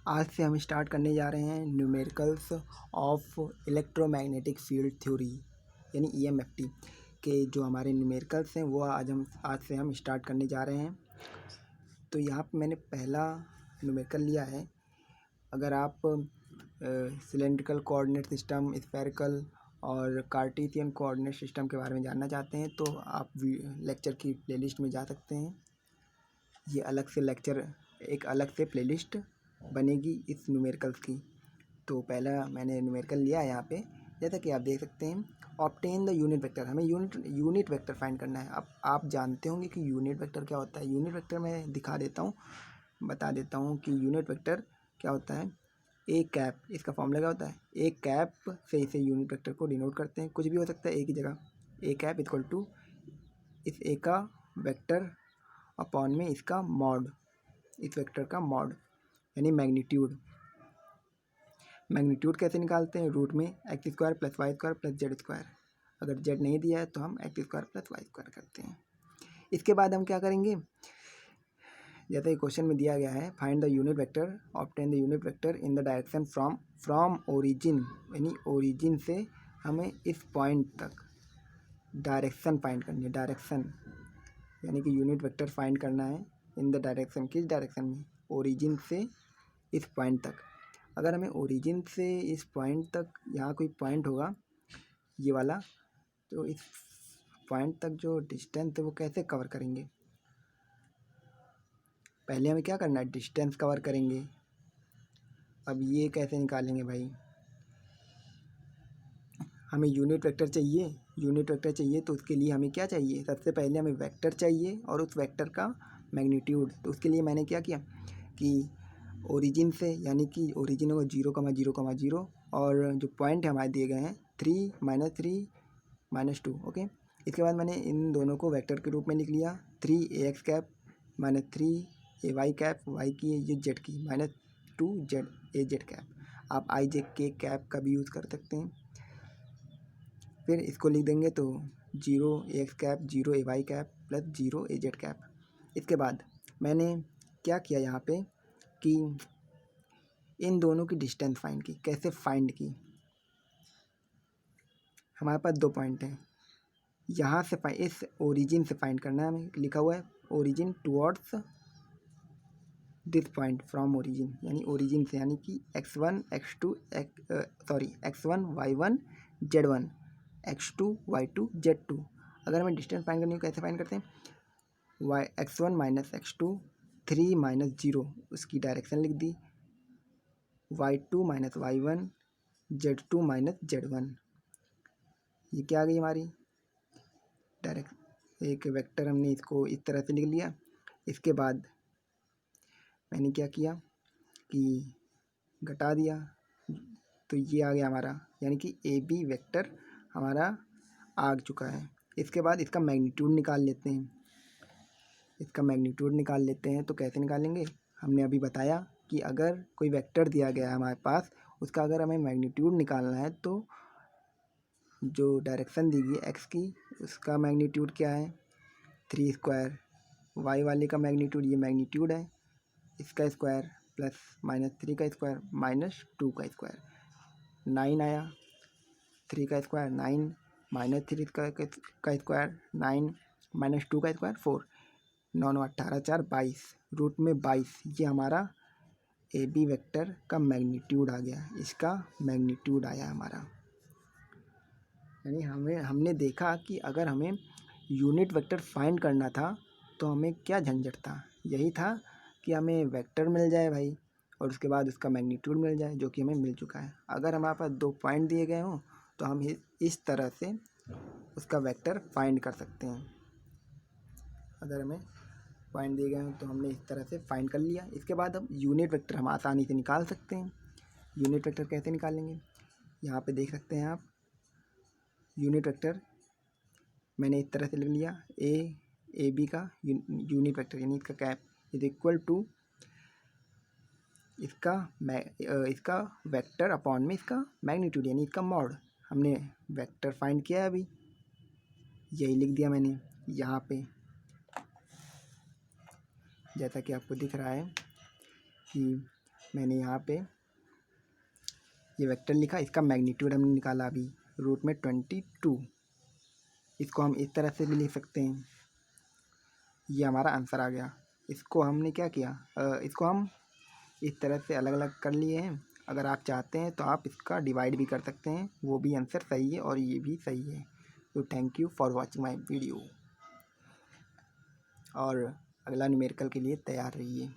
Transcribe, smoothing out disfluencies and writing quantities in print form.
आज से हम स्टार्ट करने जा रहे हैं numericals of electromagnetic field theory यानी ईएमएफटी के जो हमारे न्यूमेरिकल्स हैं वो आज से हम स्टार्ट करने जा रहे हैं। तो यहाँ पे मैंने पहला न्यूमेरिकल लिया है। अगर आप सिलेंड्रिकल कोऑर्डिनेट सिस्टम, स्फेरिकल और कार्टेशियन कोऑर्डिनेट सिस्टम के बारे में जानना चाहते हैं तो आप लेक्चर की प्लेलिस्ट में जा सकते हैं। ये अलग से लेक्चर, एक अलग से प्लेलिस्ट बनेगी इस न्यूमेरिकल्स की। तो पहला मैंने न्यूमेरिकल लिया है यहाँ पे, जैसा कि आप देख सकते हैं। ऑब्टेन द यूनिट वेक्टर, हमें यूनिट वेक्टर फाइंड करना है। अब आप जानते होंगे कि यूनिट वेक्टर क्या होता है। यूनिट वेक्टर मैं दिखा देता हूँ, बता देता हूँ कि यूनिट वेक्टर क्या होता है। ए कैप, इसका फॉर्मूला क्या होता है। ए कैप से इसे यूनिट वेक्टर को डिनोट करते हैं। कुछ भी हो सकता है ए की जगह। ए कैप इक्वल टू इस ए का वेक्टर अपॉन में इसका मॉड, इस वेक्टर का मॉड यानी मैग्नीट्यूड। मैग्नीट्यूड कैसे निकालते हैं, रूट में x square plus y square plus z square. अगर जेड नहीं दिया है तो हम x square plus y square करते हैं। इसके बाद हम क्या करेंगे, जैसे क्वेश्चन में दिया गया है, find the unit vector, obtain the unit vector in the direction from origin, यानी ओरिजिन से हमें इस पॉइंट तक डायरेक्शन फाइंड करनी है। डायरेक्शन यानी कि यूनिट वेक्टर फाइंड करना है इन द डायरेक्शन, किस डायरेक्शन में, ओरिजिन से इस पॉइंट तक। अगर हमें ओरिजिन से इस पॉइंट तक, यहाँ कोई पॉइंट होगा ये वाला, तो इस पॉइंट तक जो डिस्टेंस है वो कैसे कवर करेंगे। पहले हमें क्या करना है, डिस्टेंस कवर करेंगे। अब ये कैसे निकालेंगे भाई, हमें यूनिट वेक्टर चाहिए। यूनिट वेक्टर चाहिए तो उसके लिए हमें क्या चाहिए, सबसे पहले हमें वेक्टर चाहिए और उस वेक्टर का मैग्नीट्यूड। तो उसके लिए मैंने क्या किया कि ओरिजिन से, यानी कि ओरिजिन होगा 0,0,0 और जो पॉइंट हमारे दिए गए हैं 3 - 2। ओके, इसके बाद मैंने इन दोनों को वेक्टर के रूप में लिख लिया। 3ax cap minus 3ay cap, Y की ये जेड की, -2z az कैप। आप आई जे के कैप का भी यूज़ कर सकते हैं। फिर इसको लिख देंगे तो 0ax cap 0ay cap plus 0az cap. इसके बाद मैंने क्या किया यहाँ पे कि इन दोनों की डिस्टेंस फाइंड की। कैसे फाइंड की, हमारे पास दो पॉइंट हैं, यहाँ से इस ओरिजिन से फाइंड करना है हमें। लिखा हुआ है origin towards this point from origin, यानी ओरिजिन से, यानी कि x1 x2 x1 y1 z1 x2 y2 z2। अगर हमें डिस्टेंस फाइंड करनी है कैसे फाइंड करते हैं, x1 माइनस x2 3 माइनस 0, उसकी डायरेक्शन लिख दी, y2 minus y1 z2 minus z1। ये क्या आ गई हमारी डायरेक्ट एक वेक्टर, हमने इसको इस तरह से लिख लिया। इसके बाद मैंने क्या किया कि घटा दिया, तो ये आ गया हमारा, यानी कि ए बी वेक्टर हमारा आ चुका है। इसके बाद इसका मैग्नीट्यूड निकाल लेते हैं। इसका मैग्नीट्यूड निकाल लेते हैं तो कैसे निकालेंगे, हमने अभी बताया कि अगर कोई वेक्टर दिया गया है हमारे पास, उसका अगर हमें मैग्नीट्यूड निकालना है तो जो डायरेक्शन दी गई एक्स की, उसका मैग्नीट्यूड क्या है 3 स्क्वायर, वाई वाले का मैग्नीट्यूड, ये मैग्नीट्यूड है, इसका स्क्वायर प्लस -3 का स्क्वायर -2 का स्क्वायर, 9 आया। 3 का स्क्वायर 9, -3 का स्क्वायर 9, -2 का स्क्वायर 4, 9 9 18 4 22, रूट में 22। ये हमारा ए बी वेक्टर का मैग्नीट्यूड आ गया, इसका मैग्नीट्यूड आया हमारा। यानी हमने देखा कि अगर हमें यूनिट वेक्टर फाइंड करना था तो हमें क्या झंझट था, यही था कि हमें वेक्टर मिल जाए भाई और उसके बाद उसका मैग्नीट्यूड मिल जाए, जो कि हमें मिल चुका है। अगर हमारे पास दो पॉइंट दिए गए हों तो हम इस तरह से उसका वेक्टर फाइंड कर सकते हैं। अगर हमें पॉइंट दिए गए हों तो हमने इस तरह से फाइंड कर लिया। इसके बाद अब यूनिट वेक्टर हम आसानी से निकाल सकते हैं। यूनिट वेक्टर कैसे निकालेंगे, यहाँ पे देख सकते हैं आप। यूनिट वेक्टर मैंने इस तरह से लिख लिया, ए बी का यूनिट वेक्टर यानी इसका कैप इज इक्वल टू इसका वेक्टर अपॉन में इसका मैग्नीट्यूड यानी इसका मॉड। हमने वेक्टर फाइंड किया है अभी, यही लिख दिया मैंने यहाँ पे, जैसा कि आपको दिख रहा है कि मैंने यहाँ पे ये वेक्टर लिखा, इसका मैग्नीट्यूड हमने निकाला अभी रूट में 22। इसको हम इस तरह से भी लिख सकते हैं। ये हमारा आंसर आ गया। इसको हमने क्या किया, इसको हम इस तरह से अलग अलग कर लिए हैं। अगर आप चाहते हैं तो आप इसका डिवाइड भी कर सकते हैं, वो भी आंसर सही है और ये भी सही है। तो thank you for watching my video और अगला न्यूमेरिकल के लिए तैयार रहिए।